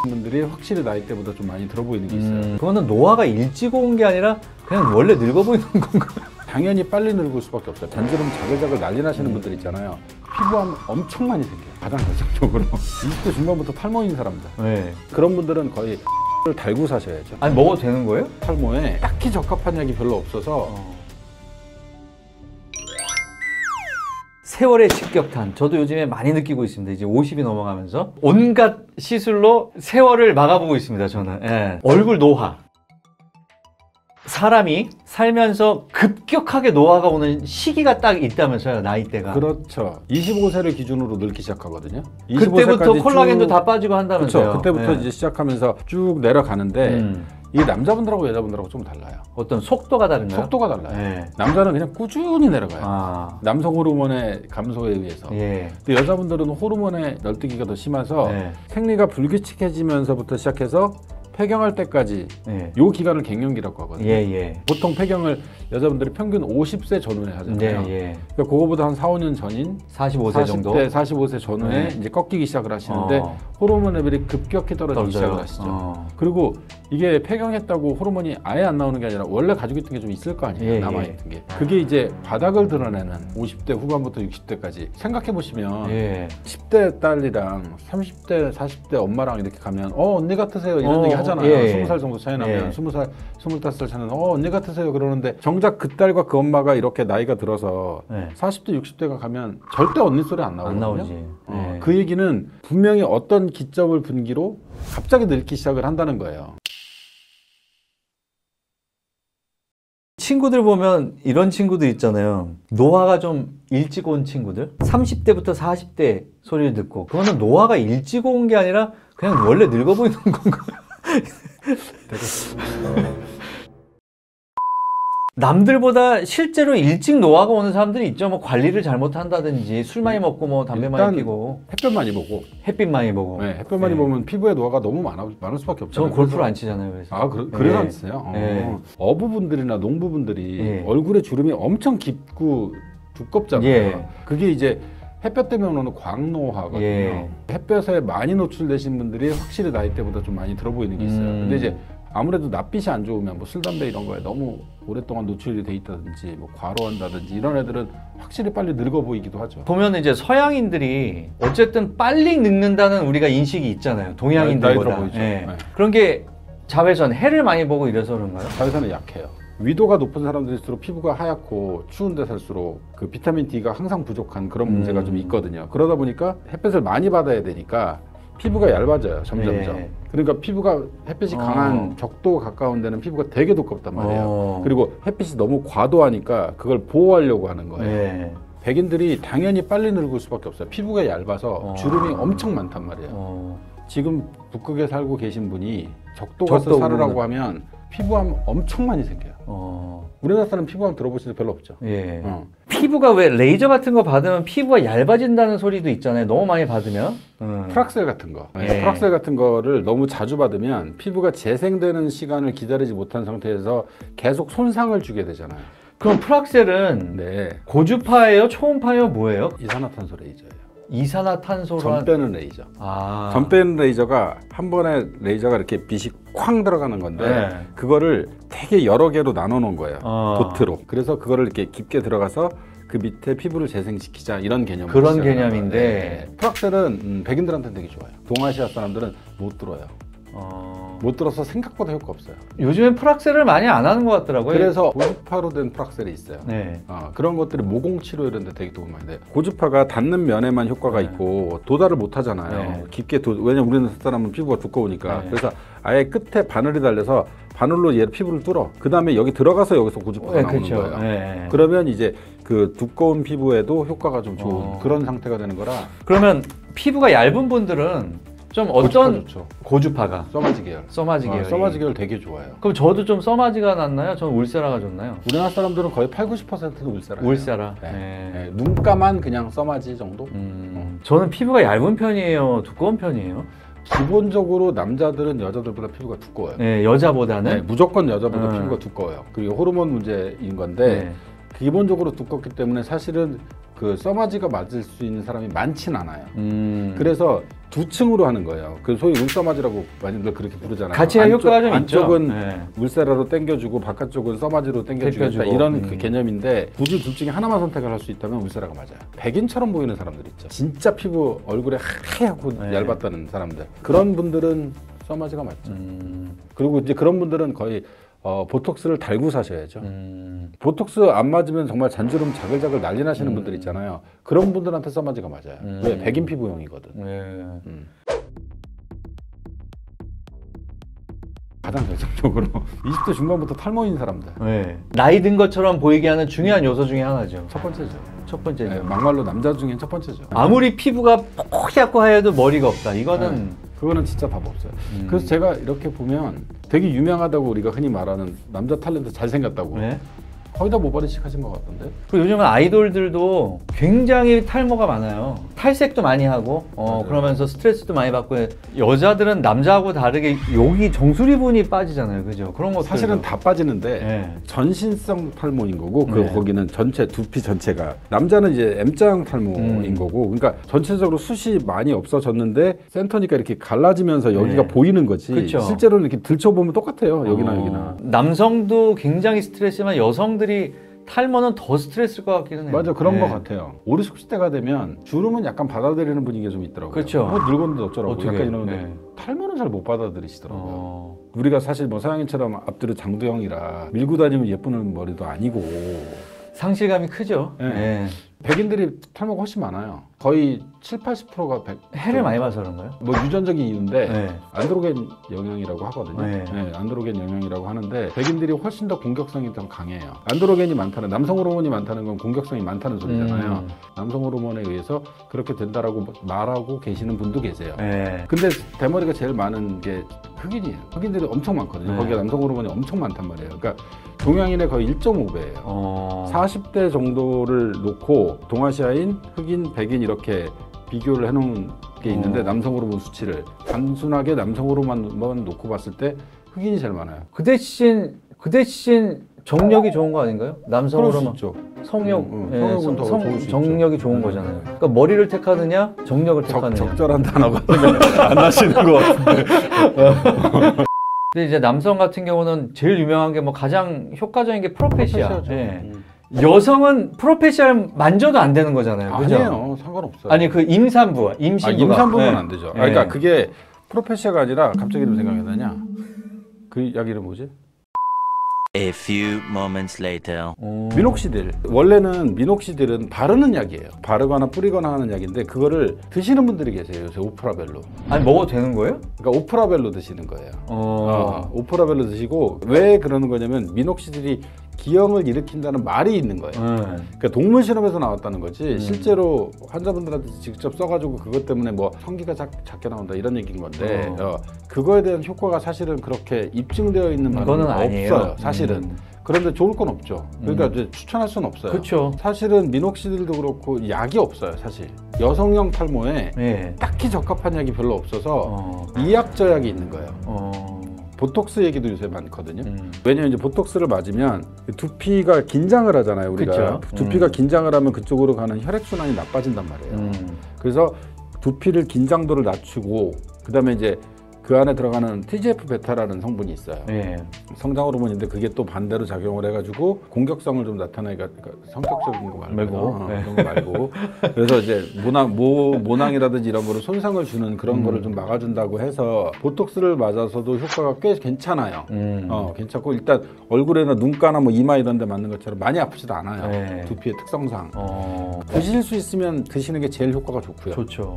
분들이 확실히 나이 때보다 좀 많이 들어 보이는 게 있어요. 그거는 노화가 일찍 온 게 아니라 그냥 원래 늙어 보이는 건가요? 당연히 빨리 늙을 수밖에 없어요. 잔주름 자글자글 난리 나시는 분들 있잖아요. 피부암 엄청 많이 생겨요. 가장 결정적으로 20대 중반부터 탈모인 사람들. 네. 그런 분들은 거의 를 달고 사셔야죠. 아니 먹어도 되는 거예요? 탈모에 딱히 적합한 약이 별로 없어서 세월의 직격탄, 저도 요즘에 많이 느끼고 있습니다. 이제 50이 넘어가면서 온갖 시술로 세월을 막아보고 있습니다. 저는 얼굴 노화. 사람이 살면서 급격하게 노화가 오는 시기가 딱 있다면서요, 나이대가. 그렇죠. 25세를 기준으로 늙기 시작하거든요. 그때부터 콜라겐도 다 빠지고 한다면서요. 그렇죠. 그때부터 이제 시작하면서 쭉 내려가는데 이게 남자분들하고 여자분들하고 좀 달라요. 어떤 속도가 다른가요? 속도가 달라요. 남자는 그냥 꾸준히 내려가요. 남성 호르몬의 감소에 의해서. 근데 여자분들은 호르몬의 널뛰기가 더 심해서 생리가 불규칙해지면서부터 시작해서 폐경할 때까지 요 기간을 갱년기라고 하거든요. 보통 폐경을 여자분들이 평균 50세 전후에 하잖아요. 그러니까 그거보다 한 4, 5년 전인 45세 정도? 45세 전후에 이제 꺾이기 시작을 하시는데 호르몬 레벨이 급격히 떨어지기 시작을 하시죠. 그리고 이게 폐경했다고 호르몬이 아예 안 나오는 게 아니라 원래 가지고 있던 게 좀 있을 거 아니에요. 남아있던 게. 그게 이제 바닥을 드러내는 50대 후반부터 60대까지 생각해 보시면 10대 딸이랑 30대 40대 엄마랑 이렇게 가면 언니 같으세요 이런 얘기 하잖아요. 20살 정도 차이 나면 20살 25살 차이는 언니 같으세요 그러는데 정작 그 딸과 그 엄마가 이렇게 나이가 들어서 40대 60대가 가면 절대 언니 소리 안 나오거든요. 안 나오지. 그 얘기는 분명히 어떤 기점을 분기로 갑자기 늙기 시작을 한다는 거예요. 친구들 보면 이런 친구들 있잖아요. 노화가 좀 일찍 온 친구들. 30대부터 40대 소리를 듣고 그거는 노화가 일찍 온 게 아니라 그냥 원래 늙어 보이는 건가요? 남들보다 실제로 일찍 노화가 오는 사람들이 있죠. 뭐 관리를 잘못한다든지 술 많이 먹고 뭐 담배 많이 피고 햇볕 많이 보고 햇빛 많이 보고 햇볕 많이 보면 피부에 노화가 너무 많을 수밖에 없잖아요. 저는 골프를 안 치잖아요. 그래서. 그래서 안 치세요? 어부분들이나 농부분들이 얼굴에 주름이 엄청 깊고 두껍잖아요. 그게 이제 햇볕 때문에 오는 광노화거든요. 햇볕에 많이 노출되신 분들이 확실히 나이 때보다 좀 많이 들어 보이는 게 있어요. 근데 이제 아무래도 낯빛이 안 좋으면 뭐 술, 담배 이런 거에 너무 오랫동안 노출이 돼 있다든지 뭐 과로한다든지 이런 애들은 확실히 빨리 늙어 보이기도 하죠. 보면 이제 서양인들이 어쨌든 빨리 늙는다는 우리가 인식이 있잖아요. 동양인들보다. 나이 들어 보이죠. 그런 게 자외선, 해를 많이 보고 이래서 그런가요? 자외선은 약해요. 위도가 높은 사람들일수록 피부가 하얗고 추운데 살수록 그 비타민 D가 항상 부족한 그런 문제가 좀 있거든요. 그러다 보니까 햇볕을 많이 받아야 되니까 피부가 얇아져요, 점점점. 그러니까 피부가 햇빛이 강한 적도 가까운 데는 피부가 되게 두껍단 말이에요. 그리고 햇빛이 너무 과도하니까 그걸 보호하려고 하는 거예요. 백인들이 당연히 빨리 늙을 수밖에 없어요. 피부가 얇아서 주름이 엄청 많단 말이에요. 지금 북극에 살고 계신 분이 적도 가서 살으라고 하면 피부암 엄청 많이 생겨요. 우리나라 사람 피부암 들어보신 적 별로 없죠. 피부가 왜 레이저 같은 거 받으면 피부가 얇아진다는 소리도 있잖아요. 너무 많이 받으면. 프락셀 같은 거. 프락셀 같은 거를 너무 자주 받으면 피부가 재생되는 시간을 기다리지 못한 상태에서 계속 손상을 주게 되잖아요. 그럼 프락셀은 고주파예요? 초음파예요? 뭐예요? 이산화탄소 레이저예요. 이산화탄소란 전 빼는 레이저. 전 빼는 레이저가 한 번에 레이저가 이렇게 빛이 쾅 들어가는 건데 그거를 되게 여러 개로 나눠 놓은 거예요. 도트로. 그래서 그거를 이렇게 깊게 들어가서 그 밑에 피부를 재생시키자 이런 개념. 그런 개념인데 프락셀은 백인들한테는 되게 좋아요. 동아시아 사람들은 못 들어요. 못 들어서 생각보다 효과 없어요. 요즘엔 프락셀을 많이 안 하는 것 같더라고요. 그래서 고주파로 된 프락셀이 있어요. 그런 것들이 모공치료 이런 데 되게 도움 많이 돼요. 고주파가 닿는 면에만 효과가 있고 도달을 못 하잖아요. 깊게 왜냐면 우리는 사람은 피부가 두꺼우니까. 그래서 아예 끝에 바늘이 달려서 바늘로 얘 피부를 뚫어. 그 다음에 여기 들어가서 여기서 고주파가 나오는 거예요. 그러면 이제 그 두꺼운 피부에도 효과가 좀 좋은 그런 상태가 되는 거라. 그러면 피부가 얇은 분들은 좀 어떤 고주파가? 써마지 계열. 써마지 계열. 써마지 계열 되게 좋아요. 그럼 저도 좀 써마지가 낫나요? 저는 울세라가 좋나요? 우리나라 사람들은 거의 80~90%는 울세라예요. 울세라. 눈가만 그냥 써마지 정도? 저는 피부가 얇은 편이에요? 두꺼운 편이에요? 기본적으로 남자들은 여자들보다 피부가 두꺼워요. 여자보다는? 무조건 여자보다 피부가 두꺼워요. 그리고 호르몬 문제인 건데 기본적으로 두껍기 때문에 사실은 그 써마지가 맞을 수 있는 사람이 많진 않아요. 그래서 두 층으로 하는 거예요. 그 소위 울써마지라고 많이들 그렇게 부르잖아요. 같이 할 효과가 좀 있죠. 안쪽은 네. 물세라로 당겨주고 바깥쪽은 써마지로 당겨주겠다 이런 그 개념인데 굳이 둘 중에 하나만 선택을 할 수 있다면 울세라가 맞아요. 백인처럼 보이는 사람들 있죠. 진짜 피부 얼굴에 하얗고 네. 얇았다는 사람들. 그런 분들은 써마지가 맞죠. 그리고 이제 그런 분들은 거의 보톡스를 달고 사셔야죠. 보톡스 안 맞으면 정말 잔주름 자글자글 난리 나시는 분들 있잖아요. 그런 분들한테 써마지가 맞아요. 왜? 백인 피부용이거든. 네. 가장 결정적으로 20대 중반부터 탈모인 사람들. 네. 나이 든 것처럼 보이게 하는 중요한 요소 중에 하나죠. 첫 번째죠. 첫 번째죠. 네, 막말로 남자 중엔 첫 번째죠. 아무리 피부가 뽀얗고 하여도 머리가 없다. 이거는 그거는 진짜 답 없어요. 그래서 제가 이렇게 보면 되게 유명하다고 우리가 흔히 말하는 남자 탤런트 잘생겼다고 네. 거의 다 모발이식 하신 것 같던데. 그리고 요즘은 아이돌들도 굉장히 탈모가 많아요. 탈색도 많이 하고 그러면서 스트레스도 많이 받고 여자들은 남자하고 다르게 여기 정수리부분이 빠지잖아요. 그죠? 그런 것들 사실은 다 빠지는데 네. 전신성 탈모인 거고 네. 거기는 전체 두피 전체가 남자는 이제 M자형 탈모인 거고 그러니까 전체적으로 숱이 많이 없어졌는데 센터니까 이렇게 갈라지면서 여기가 네. 보이는 거지. 그쵸. 실제로는 이렇게 들춰보면 똑같아요. 여기나 여기나. 남성도 굉장히 스트레스지만 여성들이 탈모는 더 스트레스일 것 같기는 해요. 맞아 그런 네. 것 같아요. 5, 60대가 되면 주름은 약간 받아들이는 분위기가 좀 있더라고요. 그렇죠. 뭐 늙었는데 어쩌라고 어떻게, 약간 이러는데 네. 탈모는 잘 못 받아들이시더라고요. 우리가 사실 뭐 서양인처럼 앞뒤로 장두형이라 밀고 다니면 예쁘는 머리도 아니고 상실감이 크죠. 네. 네. 백인들이 탈모가 훨씬 많아요. 거의 7, 80%가 해를 많이 봐서 그런가요? 뭐 유전적인 이유인데 네. 안드로겐 영향이라고 하거든요. 네. 네, 안드로겐 영향이라고 하는데 백인들이 훨씬 더 공격성이 더 강해요. 안드로겐이 많다는 남성 호르몬이 많다는 건 공격성이 많다는 소리잖아요. 남성 호르몬에 의해서 그렇게 된다라고 말하고 계시는 분도 계세요. 네. 근데 대머리가 제일 많은 게 흑인이에요. 흑인들이 엄청 많거든요. 네. 거기가 남성 호르몬이 엄청 많단 말이에요. 그러니까 동양인의 거의 1.5배예요. 40대 정도를 놓고 동아시아인, 흑인, 백인 이렇게 비교를 해놓은 게 있는데 남성 호르몬 수치를 단순하게 남성 호르몬만 놓고 봤을 때 흑인이 제일 많아요. 그 대신 정력이 좋은 거 아닌가요? 남성 그럴 수 호르몬. 있죠. 성욕, 성욕은 더 좋을 수 정력이 있죠. 좋은 거잖아요. 그러니까 머리를 택하느냐, 정력을 택하느냐. 적절한 단어가 안 나시는 것 같은데. 근데 이제 남성 같은 경우는 제일 유명한 게 뭐 가장 효과적인 게 프로페시아. 프로페시아죠. 예. 여성은 프로페시아를 만져도 안 되는 거잖아요. 그죠? 아니에요. 상관없어요. 아니 그 임산부가. 임산부는 예. 안 되죠. 예. 그러니까 그게 프로페시아가 아니라 갑자기 이름 생각이 나냐? 그 약 이름 뭐지? A few moments later. 미녹시딜. 원래는 미녹시딜은 바르는 약이에요. 바르거나 뿌리거나 하는 약인데 그거를 드시는 분들이 계세요. 요새 오프라벨로. 아니 먹어도 되는 거예요? 그러니까 오프라벨로 드시는 거예요. 오프라벨로 드시고 왜 그러는 거냐면 미녹시딜이 기형을 일으킨다는 말이 있는 거예요. 그러니까 동물 실험에서 나왔다는 거지 실제로 환자분들한테 직접 써가지고 그것 때문에 뭐 성기가 작게 나온다 이런 얘기인 건데 그거에 대한 효과가 사실은 그렇게 입증되어 있는 바는 아니에요. 없어요. 사실은. 그런데 좋을 건 없죠. 그러니까 이제 추천할 수는 없어요. 그렇죠. 사실은 미녹시딜도 그렇고 약이 없어요. 사실 여성형 탈모에 예. 딱히 적합한 약이 별로 없어서 이약저약이 있는 거예요. 보톡스 얘기도 요새 많거든요. 왜냐면 이제 보톡스를 맞으면 두피가 긴장을 하잖아요. 우리가 그쵸? 두피가 긴장을 하면 그쪽으로 가는 혈액순환이 나빠진단 말이에요. 그래서 두피를 긴장도를 낮추고 그다음에 이제 그 안에 들어가는 TGF 베타라는 성분이 있어요. 예. 성장 호르몬인데 그게 또 반대로 작용을 해가지고 공격성을 좀 나타내니까 성격적인 거 말고 네. 그런 거 말고 그래서 이제 모낭이라든지 이런 거를 손상을 주는 그런 거를 좀 막아준다고 해서 보톡스를 맞아서도 효과가 꽤 괜찮아요. 괜찮고 일단 얼굴에나 눈가나 뭐 이마 이런 데 맞는 것처럼 많이 아프지도 않아요. 네. 두피의 특성상. 드실 수 있으면 드시는 게 제일 효과가 좋고요. 좋죠.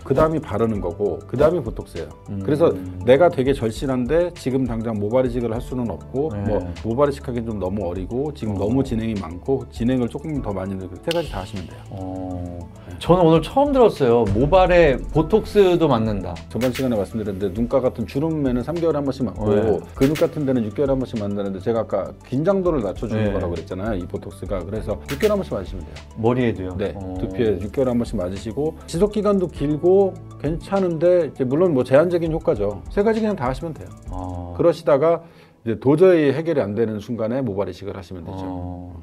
그 다음이 바르는 거고 그 다음이 보톡스예요. 그래서 내가 되게 절실한데 지금 당장 모발이식을 할 수는 없고 네. 뭐 모발이식하기는 좀 너무 어리고 지금 너무 진행이 많고 진행을 조금 더 많이 넣고 세 가지 다 하시면 돼요. 저는 오늘 처음 들었어요. 모발에 보톡스도 맞는다. 저번 시간에 말씀드렸는데 눈가 같은 주름에는 3개월에 한 번씩 맞고 네. 근육 같은 데는 6개월에 한 번씩 맞는다는데 제가 아까 긴장도를 낮춰주는 네. 거라고 그랬잖아요. 이 보톡스가. 그래서 6개월에 한 번씩 맞으시면 돼요. 머리에도요? 네, 두피에 6개월에 한 번씩 맞으시고 지속 기간도 길고 괜찮은데 이제 물론 뭐 제한적인 효과죠. 세 가지 그냥 다 하시면 돼요. 그러시다가 이제 도저히 해결이 안 되는 순간에 모발 이식을 하시면 되죠.